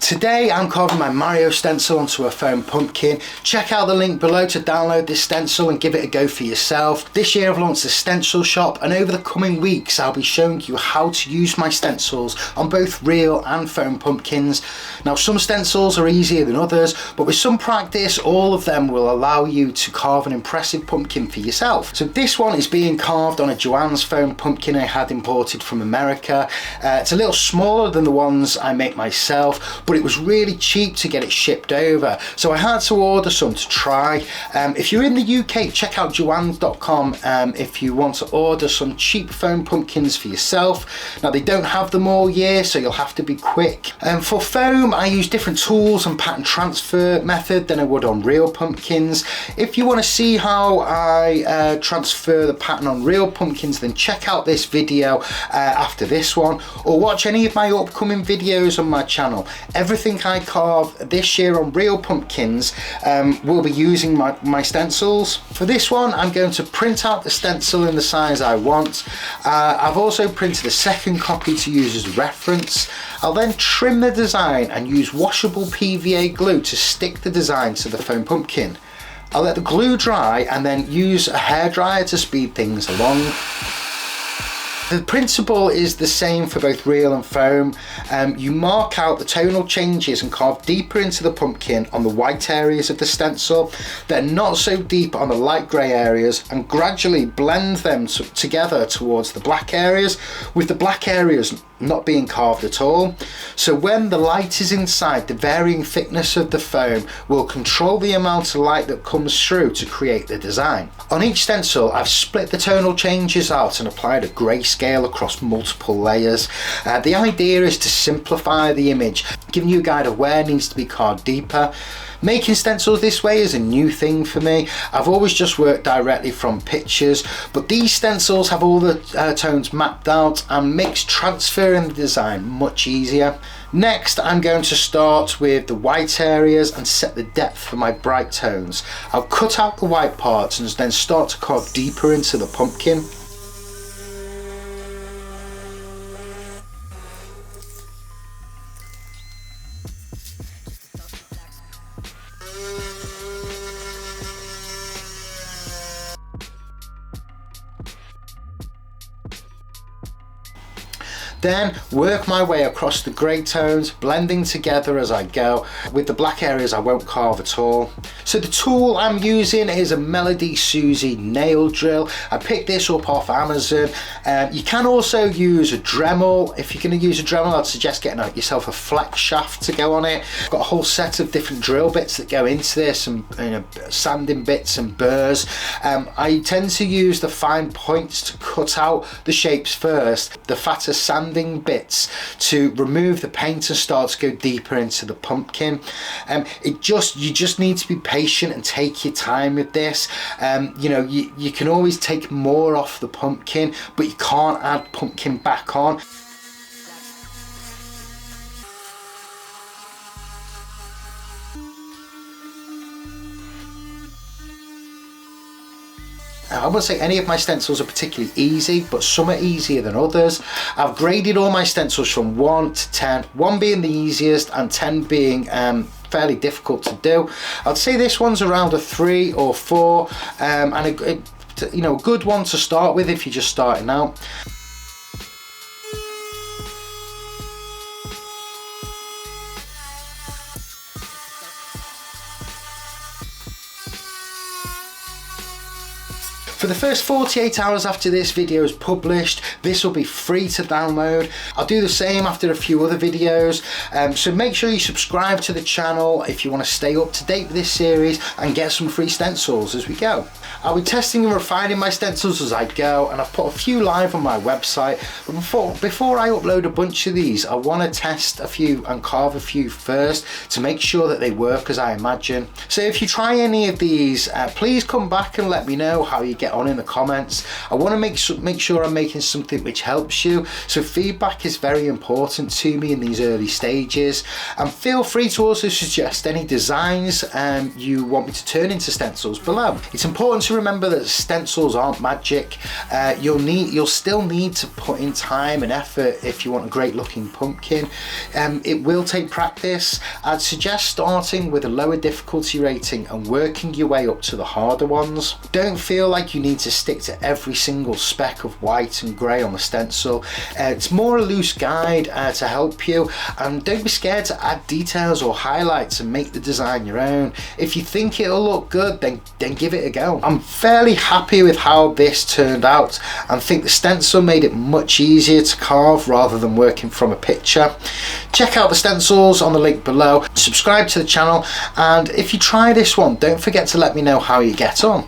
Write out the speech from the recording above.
Today I'm carving my Mario stencil onto a foam pumpkin. Check out the link below to download this stencil and give it a go for yourself. This year I've launched a stencil shop, and over the coming weeks I'll be showing you how to use my stencils on both real and foam pumpkins. Now some stencils are easier than others, but with some practice all of them will allow you to carve an impressive pumpkin for yourself. So this one is being carved on a Joann's foam pumpkin I had imported from America. It's a little smaller than the ones I make myself, but it was really cheap to get it shipped over, so I had to order some to try. If you're in the UK, check out joanns.com if you want to order some cheap foam pumpkins for yourself. Now they don't have them all year, so you'll have to be quick. For foam I use different tools and pattern transfer method than I would on real pumpkins. If you want to see how I transfer the pattern on real pumpkins, then check out this video after this one, or watch any of my upcoming videos on my channel. Everything I carve this year on real pumpkins will be using my stencils. For this one I'm going to print out the stencil in the size I want. I've also printed a second copy to use as reference. I'll then trim the design and use washable PVA glue to stick the design to the foam pumpkin. I'll let the glue dry and then use a hairdryer to speed things along. The principle is the same for both real and foam. You mark out the tonal changes and carve deeper into the pumpkin on the white areas of the stencil, then not so deep on the light grey areas, and gradually blend them together towards the black areas, with the black areas not being carved at all. So when the light is inside, the varying thickness of the foam will control the amount of light that comes through to create the design. On each stencil I've split the tonal changes out and applied a grayscale across multiple layers. The idea is to simplify the image, giving you a guide of where it needs to be carved deeper. Making stencils this way is a new thing for me. I've always just worked directly from pictures, but these stencils have all the tones mapped out and makes transferring the design much easier. Next I'm going to start with the white areas and set the depth for my bright tones. I'll cut out the white parts and then start to carve deeper into the pumpkin. Then work my way across the grey tones, blending together as I go. With the black areas I won't carve at all. So the tool I'm using is a Melody Susie nail drill. I picked this up off Amazon. You can also use a Dremel. If you're going to use a Dremel, I'd suggest getting yourself a flex shaft to go on it. I've got a whole set of different drill bits that go into this, and sanding bits and burrs. I tend to use the fine points to cut out the shapes first, the fatter sanding bits to remove the paint and start to go deeper into the pumpkin. You just need to be patient and take your time with this. You know, you can always take more off the pumpkin, but you can't add pumpkin back on. I wouldn't say any of my stencils are particularly easy, but some are easier than others. I've graded all my stencils from 1 to 10, 1 being the easiest and 10 being fairly difficult to do. I'd say this one's around a 3 or 4, and a good one to start with if you're just starting out. For the first 48 hours after this video is published, this will be free to download. I'll do the same after a few other videos, so make sure you subscribe to the channel if you want to stay up to date with this series and get some free stencils as we go. I'll be testing and refining my stencils as I go, and I've put a few live on my website, but before I upload a bunch of these I want to test a few and carve a few first to make sure that they work as I imagine. So if you try any of these, please come back and let me know how you get get on in the comments. I want to make sure I'm making something which helps you, so feedback is very important to me in these early stages, and feel free to also suggest any designs you want me to turn into stencils below. It's important to remember that stencils aren't magic. You'll still need to put in time and effort if you want a great looking pumpkin. It will take practice. I'd suggest starting with a lower difficulty rating and working your way up to the harder ones. Don't feel like you need to stick to every single speck of white and grey on the stencil. It's more a loose guide to help you, and don't be scared to add details or highlights and make the design your own. If you think it'll look good, then give it a go. I'm fairly happy with how this turned out and think the stencil made it much easier to carve rather than working from a picture. Check out the stencils on the link below, subscribe to the channel, and if you try this one, don't forget to let me know how you get on.